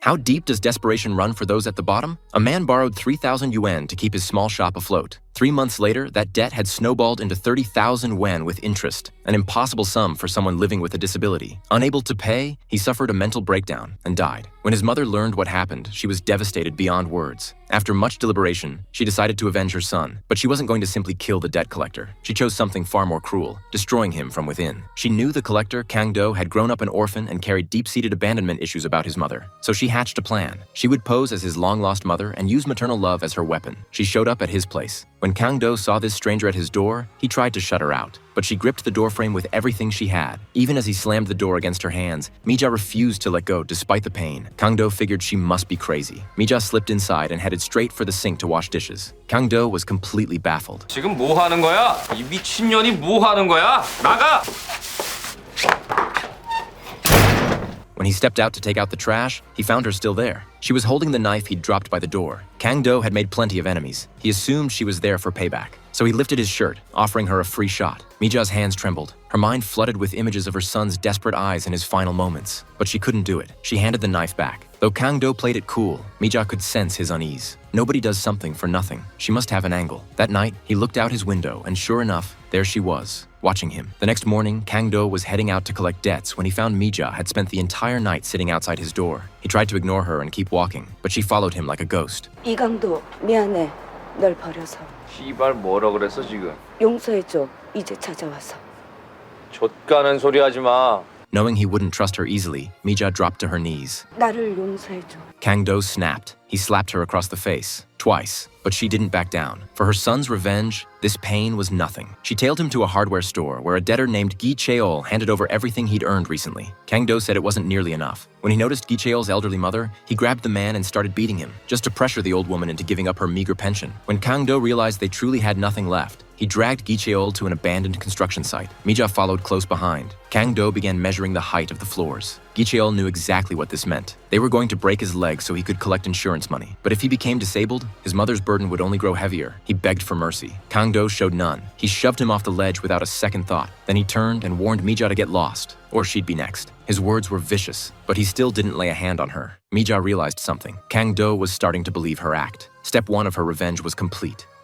How deep does desperation run for those at the bottom? A man borrowed 3,000 yuan to keep his small shop afloat. 3 months later, that debt had snowballed into 30,000 yuan with interest, an impossible sum for someone living with a disability. Unable to pay, he suffered a mental breakdown and died. When his mother learned what happened, she was devastated beyond words. After much deliberation, she decided to avenge her son, but she wasn't going to simply kill the debt collector. She chose something far more cruel, destroying him from within. She knew the collector, Kang Do, had grown up an orphan and carried deep-seated abandonment issues about his mother. So she hatched a plan. She would pose as his long-lost mother and use maternal love as her weapon. She showed up at his place. When Kang Do saw this stranger at his door, he tried to shut her out. But she gripped the doorframe with everything she had. Even as he slammed the door against her hands, Mija refused to let go despite the pain. Kang Do figured she must be crazy. Mija slipped inside and headed straight for the sink to wash dishes. Kang Do was completely baffled. 지금 뭐 하는 거야? 이 미친년이 뭐 하는 거야? 나가! When he stepped out to take out the trash, he found her still there. She was holding the knife he'd dropped by the door. Kang Do had made plenty of enemies. He assumed she was there for payback. So he lifted his shirt, offering her a free shot. Mija's hands trembled. Her mind flooded with images of her son's desperate eyes in his final moments. But she couldn't do it. She handed the knife back. Though Kang Do played it cool, Mija could sense his unease. Nobody does something for nothing. She must have an angle. That night, he looked out his window, and sure enough, there she was, watching him. The next morning, Kang Do was heading out to collect debts when he found Mija had spent the entire night sitting outside his door. He tried to ignore her and keep walking, but she followed him like a ghost. 이강도 미안해. 널 버려서. 씨발 뭐라 그랬어 지금? 용서해줘. 이제 찾아와서. 좆가는 소리 하지 마. Knowing he wouldn't trust her easily, Mija dropped to her knees. 나를 용서해줘. Kang Do snapped. He slapped her across the face, twice, but she didn't back down. For her son's revenge, this pain was nothing. She tailed him to a hardware store where a debtor named Gi Cheol handed over everything he'd earned recently. Kang Do said it wasn't nearly enough. When he noticed Gi Cheol's elderly mother, he grabbed the man and started beating him, just to pressure the old woman into giving up her meager pension. When Kang Do realized they truly had nothing left, he dragged Gi Cheol to an abandoned construction site. Mija followed close behind. Kang Do began measuring the height of the floors. Gi Cheol knew exactly what this meant. They were going to break his leg so he could collect insurance money. But if he became disabled, his mother's burden would only grow heavier. He begged for mercy. Kang Do showed none. He shoved him off the ledge without a second thought. Then he turned and warned Mija to get lost, or she'd be next. His words were vicious, but he still didn't lay a hand on her. Mija realized something. Kang Do was starting to believe her act. Step 1 of her revenge was complete.